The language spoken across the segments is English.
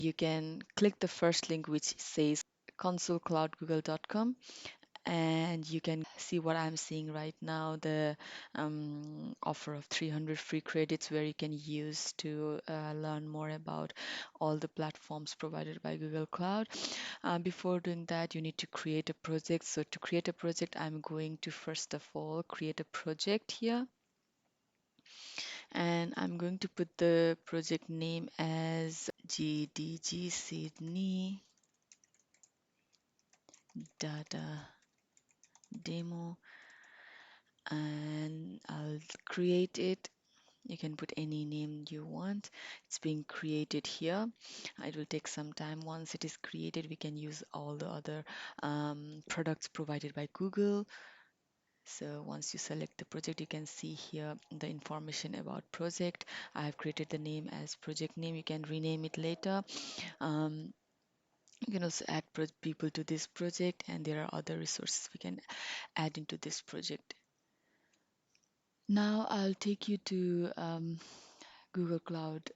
You can click the first link which says consolecloudgoogle.com, and you can see what I'm seeing right now, the offer of 300 free credits where you can use to learn more about all the platforms provided by Google Cloud. Before doing that, you need to create a project. So to create a project, I'm going to first of all create a project here, and I'm going to put the project name as GDG Sydney Data Demo, and I'll create it. You can put any name you want. It's being created here. It will take some time. Once it is created, we can use all the other products provided by Google. So once you select the project, you can see here the information about project. I have created the name as project name. You can rename it later. Um, you can also add people to this project, and there are other resources we can add into this project. Now I'll take you to Google Cloud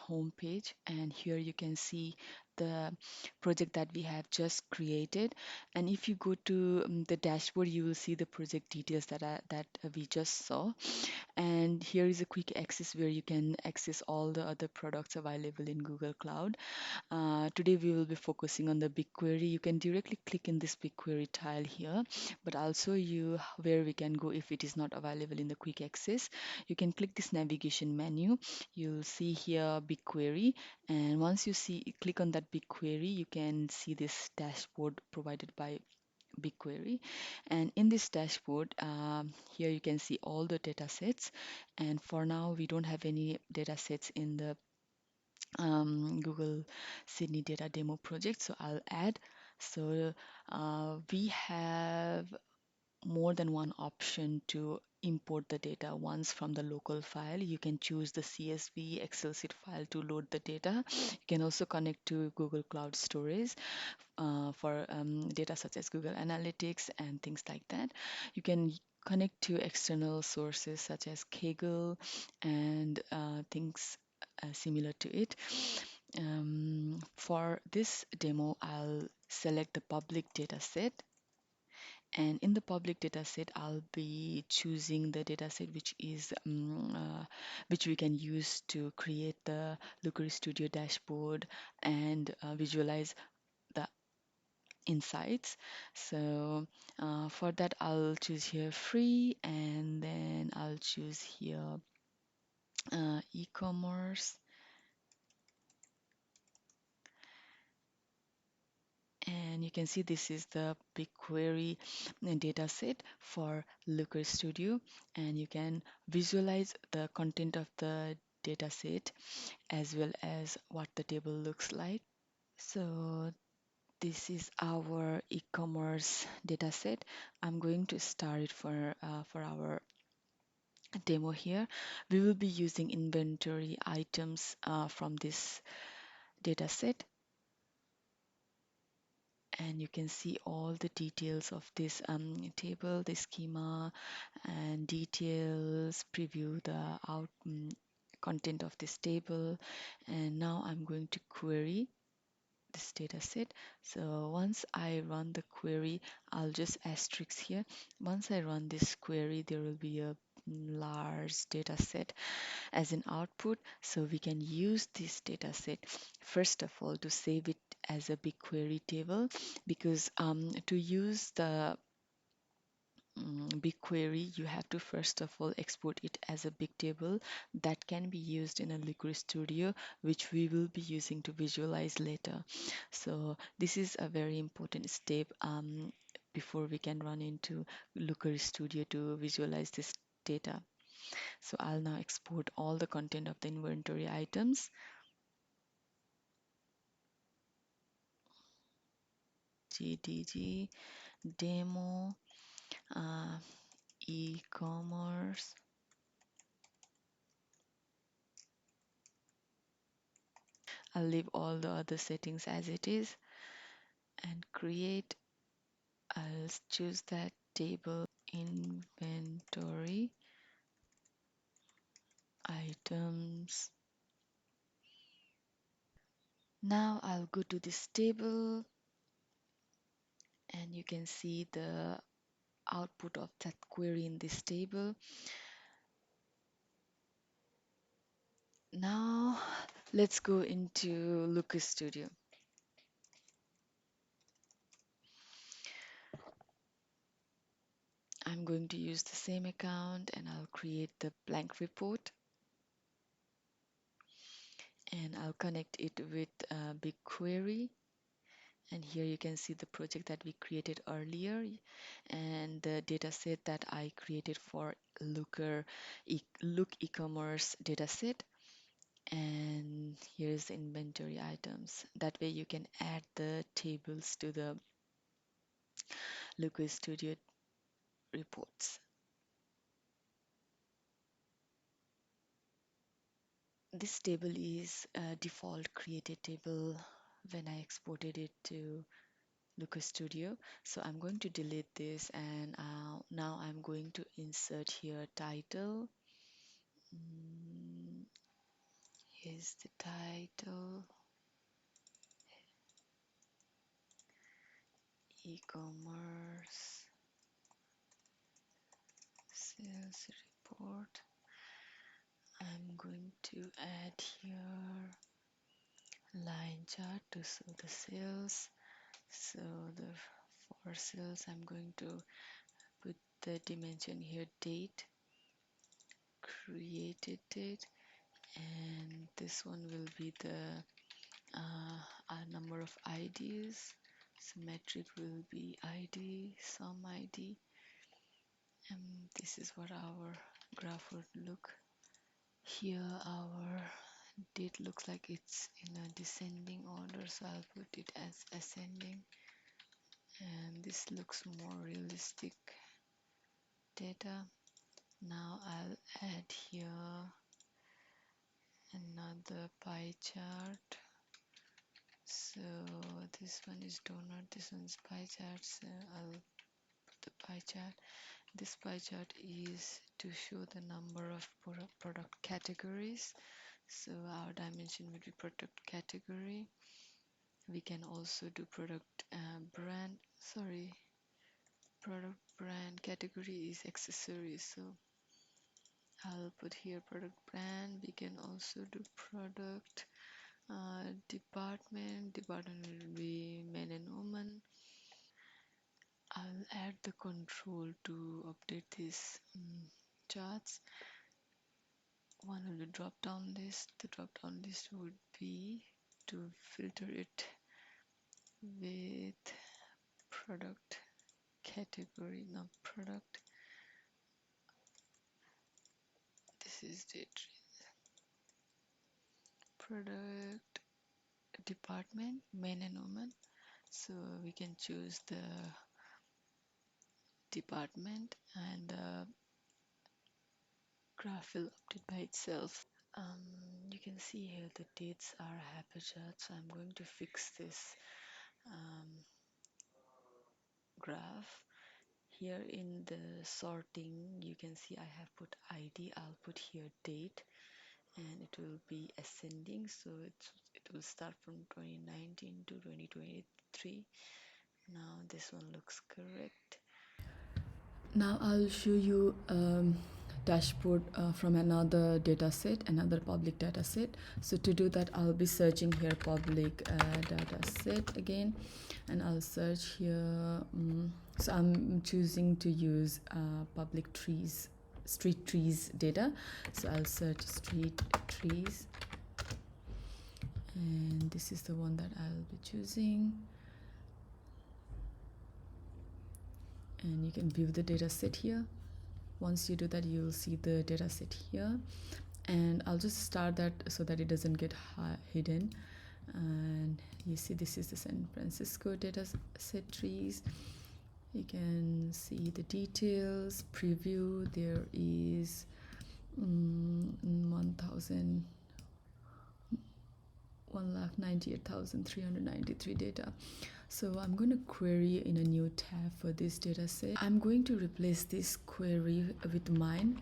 homepage, and here you can see the project that we have just created. And if you go to the dashboard, you will see the project details that we just saw. And here is a quick access where you can access all the other products available in Google Cloud. Today we will be focusing on the BigQuery. You can directly click in this BigQuery tile here, but also where we can go if it is not available in the quick access. You can click this navigation menu. You'll see here BigQuery, and once you click on that BigQuery, you can see this dashboard provided by BigQuery. And in this dashboard, here you can see all the data sets. And for now, we don't have any data sets in the Google Sydney Data Demo project, so I'll add. So we have more than one option to import the data. Once from the local file, you can choose the CSV Excel sheet file to load the data. You can also connect to Google Cloud Storage for data such as Google Analytics and things like that. You can connect to external sources such as Kaggle and things similar to it. For this demo, I'll select the public data set, and in the public data set, I'll be choosing the data set which we can use to create the Looker Studio dashboard and visualize the insights. So for that, I'll choose here free, and then I'll choose here e-commerce. And you can see this is the BigQuery data set for Looker Studio, and you can visualize the content of the data set as well as what the table looks like. So this is our e-commerce data set. I'm going to start it for our demo here. We will be using inventory items from this data set, and you can see all the details of this table, the schema and details, preview the content of this table. And now I'm going to query this data set. So once I run the query, I'll just asterisk here. Once I run this query, there will be a large data set as an output. So we can use this data set first of all to save it as a BigQuery table, because to use the BigQuery, you have to first of all export it as a big table that can be used in a Looker Studio, which we will be using to visualize later. So this is a very important step before we can run into Looker Studio to visualize this data. So I'll now export all the content of the inventory items. GDG demo uh, e-commerce. I'll leave all the other settings as it is and create. I'll choose that table inventory items. Now I'll go to this table and you can see the output of that query in this table. Now let's go into Looker Studio. I'm going to use the same account and I'll create the blank report and I'll connect it with BigQuery. And here you can see the project that we created earlier and the data set that I created for Look e-commerce dataset. And here's the inventory items. That way you can add the tables to the Looker Studio reports. This table is a default created table when I exported it to Looker Studio. So I'm going to delete this and now I'm going to insert here title. Mm, Here's the title, e-commerce sales report. I'm going to add here line chart to show the sales. So the for sales, I'm going to put the dimension here, date, created date, and this one will be the number of IDs. So metric will be ID, sum ID, and this is what our graph would look. Here our date looks like it's in a descending order, so I'll put it as ascending, and this looks more realistic data. Now I'll add here another pie chart. So this one is donut, this one's pie chart, so I'll put the pie chart. This pie chart is to show the number of product categories. So our dimension would be product category. We can also do product product brand. Category is accessories, so I'll put here product brand. We can also do product department will be men and women. I'll add the control to update these charts. One will be drop down list. The drop down list would be to filter it with product category, not product. This is the product department, men and women. So we can choose the department and the graph will update by itself. You can see here the dates are haphazard, so I'm going to fix this um, graph. Here in the sorting, you can see I have put ID. I'll put here date, and it will be ascending, so it will start from 2019 to 2023. Now this one looks correct. Now I'll show you dashboard from another data set, another public data set. So to do that, I'll be searching here public data set again, and I'll search here. So I'm choosing to use public trees, street trees data. So I'll search street trees, and this is the one that I'll be choosing. And you can view the data set here. Once you do that, you'll see the data set here, and I'll just start that so that it doesn't get hidden. And you see this is the San Francisco data set trees. You can see the details, preview. There is 198,393 data. So I'm going to query in a new tab for this data set. I'm going to replace this query with mine.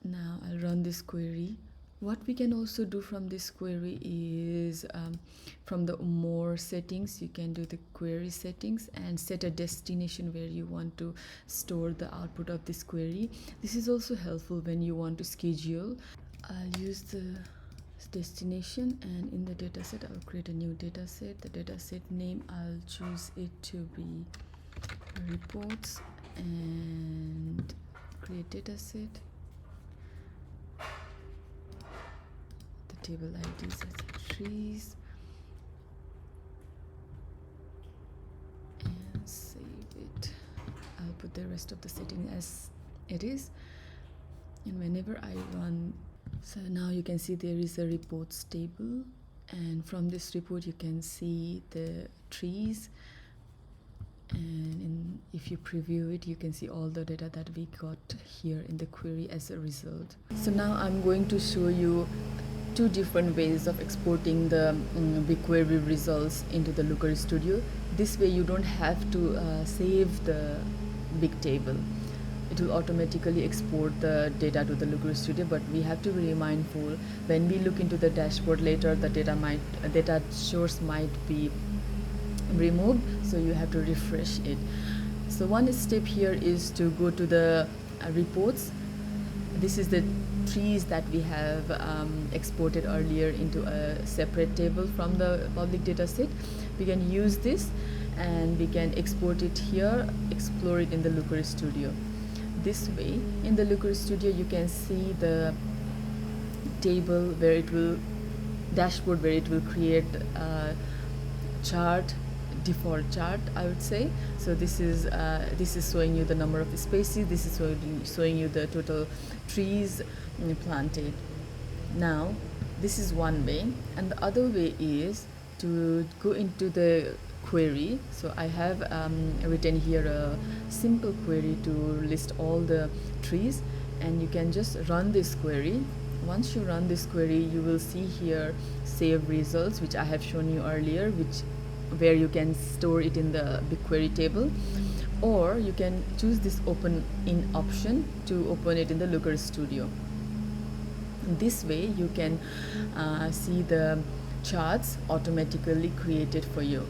Now I'll run this query. What we can also do from this query is from the more settings, you can do the query settings and set a destination where you want to store the output of this query. This is also helpful when you want to schedule. I'll use the destination, and in the dataset I'll create a new dataset. The dataset name, I'll choose it to be reports, and create dataset. The table IDs as trees, and save it. I'll put the rest of the setting as it is, and whenever I run, so now you can see there is a reports table, and from this report you can see the trees, and if you preview it, you can see all the data that we got here in the query as a result. So now I'm going to show you two different ways of exporting the BigQuery results into the Looker Studio. This way you don't have to save the big table. It will automatically export the data to the Looker Studio, but we have to be mindful when we look into the dashboard later, the data source might be removed, so you have to refresh it. So one step here is to go to the reports. This is the trees that we have exported earlier into a separate table from the public data set. We can use this and we can export it here, explore it in the Looker Studio. This way, in the Looker Studio, you can see the table where it will, dashboard where it will create a chart, default chart, I would say. So this is showing you the number of species. This is showing you the total trees planted. Now, this is one way, and the other way is to go into the query. So I have written here a simple query to list all the trees, and you can just run this query. Once you run this query, you will see here save results, which I have shown you earlier, where you can store it in the BigQuery table, or you can choose this open in option to open it in the Looker Studio. This way you can see the charts automatically created for you.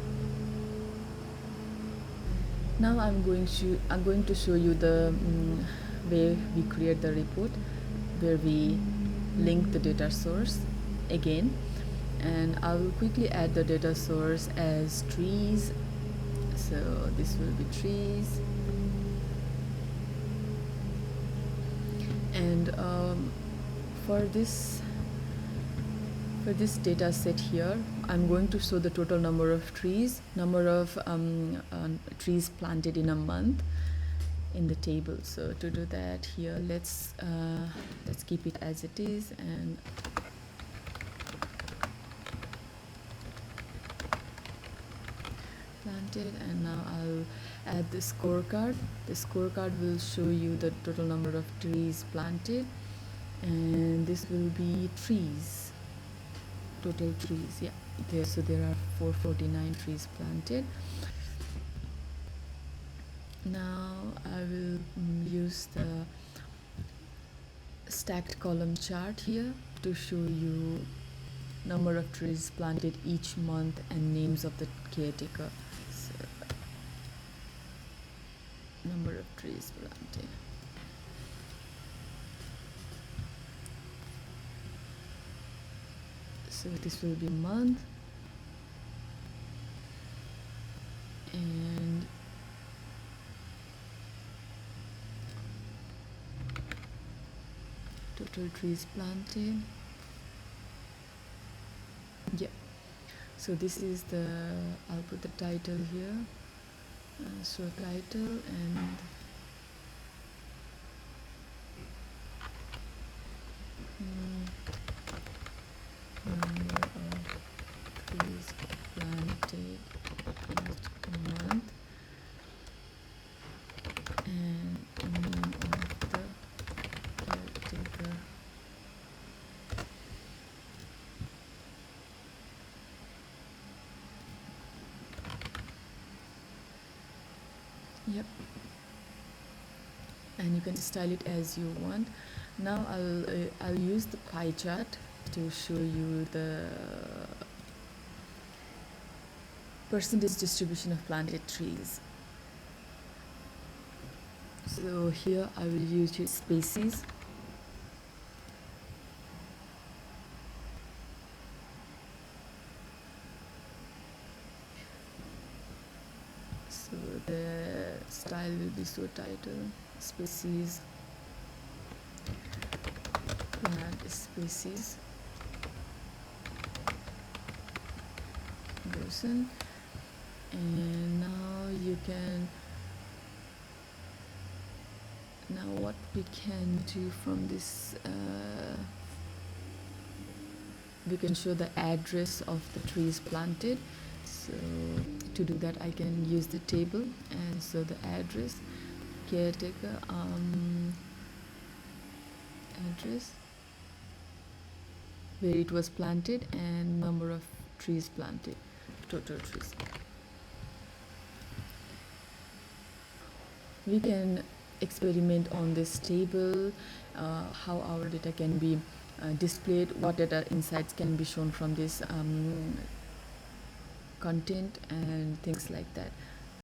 Now I'm going to show you the way we create the report, where we link the data source again, and I will quickly add the data source as trees. So this will be trees, and for this data set here, I'm going to show the total number of trees, trees planted in a month in the table. So to do that, here let's keep it as it is, and planted, and now I'll add the scorecard. The scorecard will show you the total number of trees planted, and this will be trees, total trees. Yeah, so there are 449 trees planted. Now I will use the stacked column chart here to show you number of trees planted each month and names of the caretaker. So, number of trees planted. So this will be month, and total trees planted. Yeah, so this is the, I'll put the title here, so title, and number of trees planted each month, and name of the caretaker. Yep, and you can style it as you want. Now I'll use the pie chart to show you the percentage distribution of planted trees. So here I will use species. So the style will be so title species, plant species, person, and now what we can do from this, we can show the address of the trees planted. So to do that I can use the table, and so the address, caretaker, address where it was planted, and number of trees planted, total trees. We can experiment on this table, how our data can be displayed, what data insights can be shown from this content, and things like that.